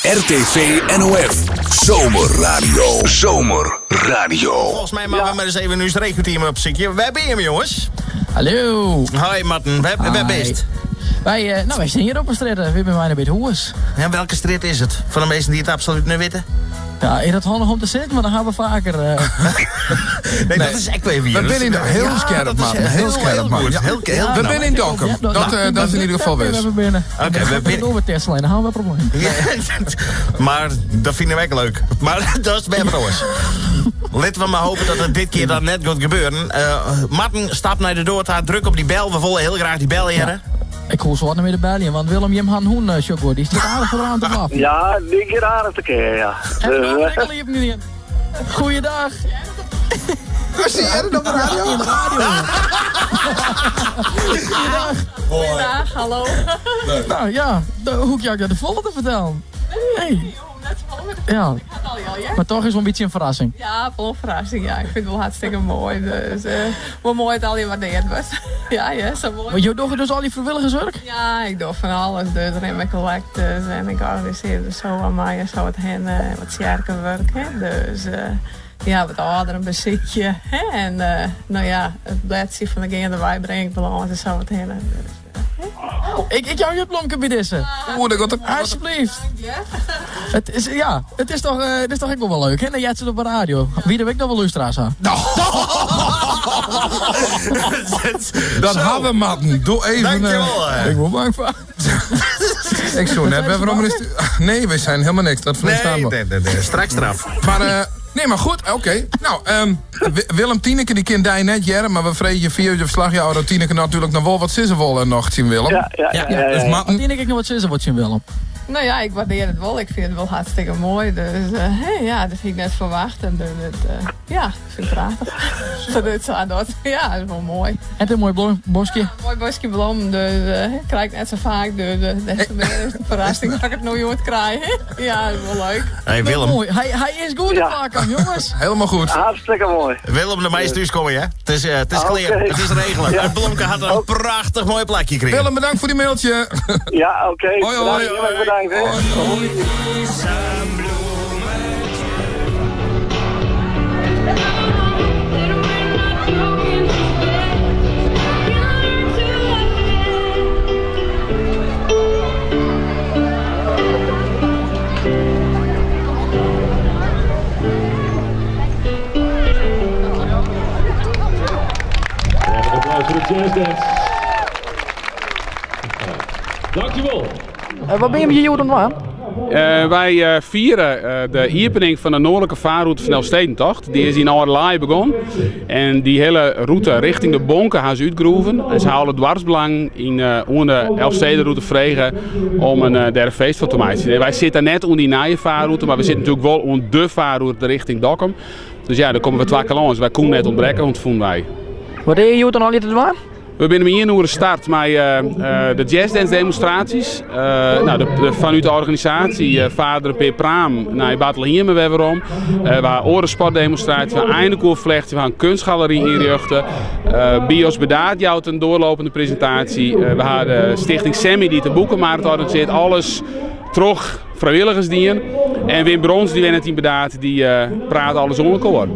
RTV NOS. Zomerradio. Zomerradio. Volgens mij maken we maar eens even nu het regelteam op zitje. Waar ben je hem, jongens? Hallo. Hoi Martin, waar ben je? Wij zijn hier op een straat. We zijn bijna bij het hoes. Ja, welke straat is het? Van de mensen die het absoluut niet weten? Ja, is dat handig om te zitten, maar dan gaan we vaker... Nee, dat is echt even hier. We zijn heel scherp, man. Heel scherp, man. We zijn in Dokkum. Dat is in ieder geval best. We binnen. Oké, we binnen. Door met Tesla, dan gaan we een probleem. Maar dat vinden wij leuk. Maar dat is bij broers. Laten we maar hopen dat het dit keer dan net gaat gebeuren. Martin stapt naar de deur, druk op die bel. We willen heel graag die bel hier. Ik hoor zo wat met de belje, want Willem, je hebt een hoen, Choco. Die staat aardig voor aan te af. Ja, die keer aardig te keer, ja. En dan prikkel je hem niet in. Goeiedag. Waar zie jij het op de radio? In de radio. Goeiedag, hallo. Nou ja, hoe kan ik de volle te vertellen? Hey. Ja, maar toch is wel een beetje een verrassing. Ja, vol verrassing. Ja, ik vind het wel hartstikke mooi. Dus hoe mooi het al je waardeerd wordt. Ja, zo mooi. Want je doet dus al die vrijwilligerswerk? Ja, ik doe van alles. Dus Rimmen Collectors en ik organiseer dus zo aan mij en zo wat hen, wat sterker werk. Hè. Dus ja, wat ouder muziekje. Hè. En nou ja, het bladje van de gaande wij breng ik belangrijk en zo wat hen. Dus, Ik jou je blomken biedissen. Dat gaat Alsjeblieft. Het is toch ook wel leuk, hè? Dan jij zit op de radio. Wie heb ik nog wel luisteraars aan? Dat hadden we, man. Doe even... Dankjewel. Ik ben bang voor. Ik zo net. We hebben nog een... Nee, we zijn helemaal niks. Dat verstaan we. Nee, straks straf. Maar... Nee, maar goed, oké. Nou, Willem Tieneke, die kind die net jaren, maar we vreden je via je verslag jouw Tieneke natuurlijk nog wel wat zissenwollen nog zien, Willem. Ja. Dus Martin... Tieneke ik nog wat zissen wat je Willem. nou ja, ik waardeer het wel. Ik vind het wel hartstikke mooi. Dus ja, dat vind ik net verwacht. En ja, vind ik prachtig. Dat het zo dat. Ja, dat is wel mooi. En een mooi bosje. Ja, mooi bosje bloem. Dus ik krijg net zo vaak. Dus des te meer is de verrassing dat ik het nog nooit krijg. Ja, dat is wel leuk. Hey Willem. Mooi. Hij is goed te pakken, jongens. Helemaal goed. Hartstikke mooi. Willem, de meisjes komen je. Het is clear. Okay. Het is regelen. Ja. En Blomke had een prachtig mooi plakje gekregen. Willem, bedankt voor die mailtje. Ja, oké. Hoi, hoi. Bedankt. Hè. Applaus voor de Jazz Dance. Dankjewel. Wat ben je met je Joden aan? Wij vieren de opening van de noordelijke vaarroute van Elfstedentocht. Die is in Ouderlaai begonnen. En die hele route richting de Bonken gaan ze uitgroeven. En ze houden dwarsbelang onder de Elfstedenroute vregen om een derde feest van te maken. Wij zitten net onder die nieuwe vaarroute, maar we zitten natuurlijk wel onder de vaarroute richting Dokkum. Dus ja, dan komen we 2 keer langs. Wij konden net ontbreken, want vonden wij. Wat deed je Joden al niet te doen? We zijn hier nu de start met de jazzdance demonstraties. Vanuit de organisatie vader Peer Praam naar Battlehiem weer om. We hebben orensportdemonstraties, we hebben eindekoelvlecht, we hebben een kunstgalerie inrichten. Bios Bedaard jouwt een doorlopende presentatie. We hebben de stichting Sammy die de boekenmarkt organiseert. Alles terug vrijwilligersdienst. En Wim Brons, die het team Bedaard, die praat alles onder elkaar.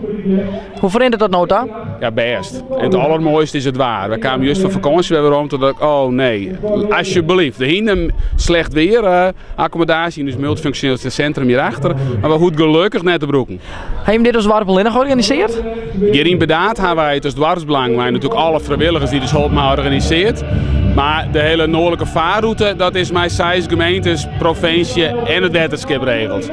Hoe verandert dat nou dan? Ja, best. En het allermooiste is het waar. We kwamen juist van vakantie weer om, toen dacht ik, oh nee, alsjeblieft. De hinder slecht weer, accommodatie, dus multifunctioneel centrum hierachter. Maar we goed gelukkig net te broeken. Heb je dit als Dwarpelin georganiseerd? Hier in Bedaard hebben wij het als dwarsbelang, maar natuurlijk alle vrijwilligers die dus hulp maar organiseert. Maar de hele noordelijke vaarroute, dat is mijn 6 gemeentes, provincie en het wetenschap regelt.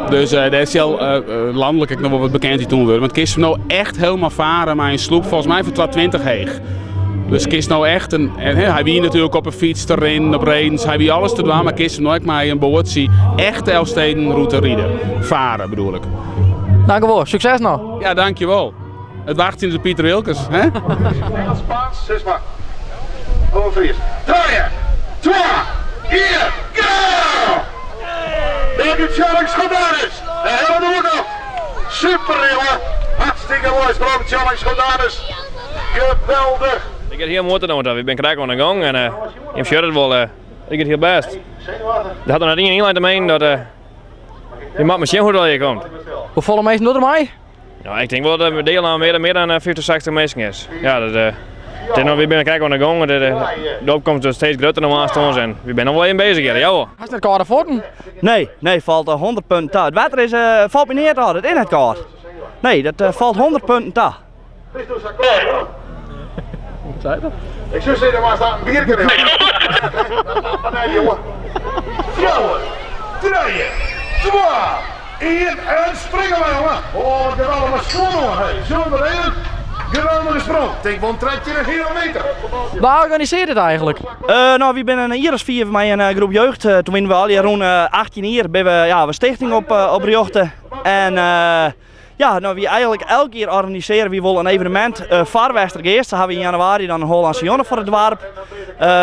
Dus daar is heel landelijk nog wel wat bekend die toen worden. Want kist nou echt helemaal varen maar een sloep, volgens mij voor 220 heeg. Dus kist nou echt hij wie natuurlijk op een fiets, erin, op redens, hij wie alles te doen, maar kist nooit maar een bootje echt de Elfstedenroute rijden. Varen bedoel ik. Dankjewel, succes nog. Ja, dankjewel. Het wacht in de Pieter Wilkes, hè? Engels, Spaans, 6 maar. Overvries. 3, 2, 1, go! David Challenge gedaan is. De hele doen nog. Super jongen. Hartstikke mooi. Sprong Challenge gedaan is. Geweldig. Ik heb heel mooi te doen. Ik ben krijg aan de gang en ik shirt het wel. Ik het heel best. Dat had er nog niet in te meen dat Je mag misschien hoe dat je komt. Hoeveel mensen doen er mij? Nou, ik denk wel dat we deel aan meer dan 50, 60 mensen is. Ja, dat we binnen kijken naar de gang. De opkomst is steeds groter dan ons en we zijn nog wel even bezig hier. Ja hoor. Had je het kaart voeten? Nee, valt 100 punten ta. Het water is, valt me niet altijd in het kaart. Nee, dat valt 100 punten ta. Wat zei dat? Ik zou zeggen, maar staat een biertje in. Nee, jongen. Vrouwen, 3, 2, 1 en springen we, jongen. Oh, ik heb allemaal schoon, hoor. Zullen we erin? Geweldige sprong. Ik denk, want trekt je een hele meter. Waar organiseert het eigenlijk? Nou, we zijn hier als 4 met een groep jeugd. Toen we al hier rond 18 jaar bij we stichting op Riochten. En ja, nou, we eigenlijk elke keer organiseren we wel een evenement voor Westergeest. Dan hebben we in januari dan een Hollandse jongen voor het dorp.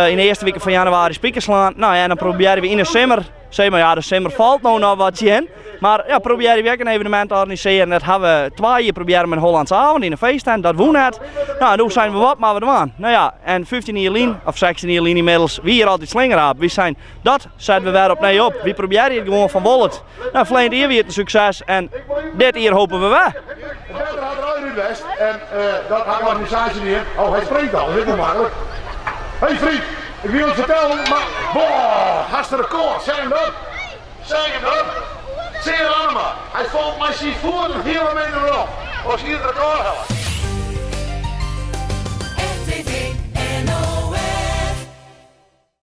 In de eerste week van januari Spiekerslaan. Nou ja, en dan proberen we in de zomer. Zeg maar, ja, de zomer valt nou nog wat in. Maar ja, proberen we ook een evenement te organiseren. Dat hebben we 2 jaar proberen met een Hollandse avond in een feesttent. Dat woont net. Nou, toen zijn we wat, maar we doen. Nou ja, en 15 jaar lien, of 16 jaar lien inmiddels, wie hier altijd slinger hebben. We zijn, dat zetten we weer opnieuw op. We proberen het gewoon van Wollet. Nou, verleden jaar weer het een succes en dit jaar hopen we wel. Verder had er uit het best en dat had de organisatie neer. Oh, hij spreekt al, dat is niet makkelijk. Hey vriend, ik wil het vertellen, maar boah, hast er een record, zeg hem dat. Zeg hem dat. Zeg hem allemaal. Hij valt mij voor een hele meter erop. Als hier het record hebben.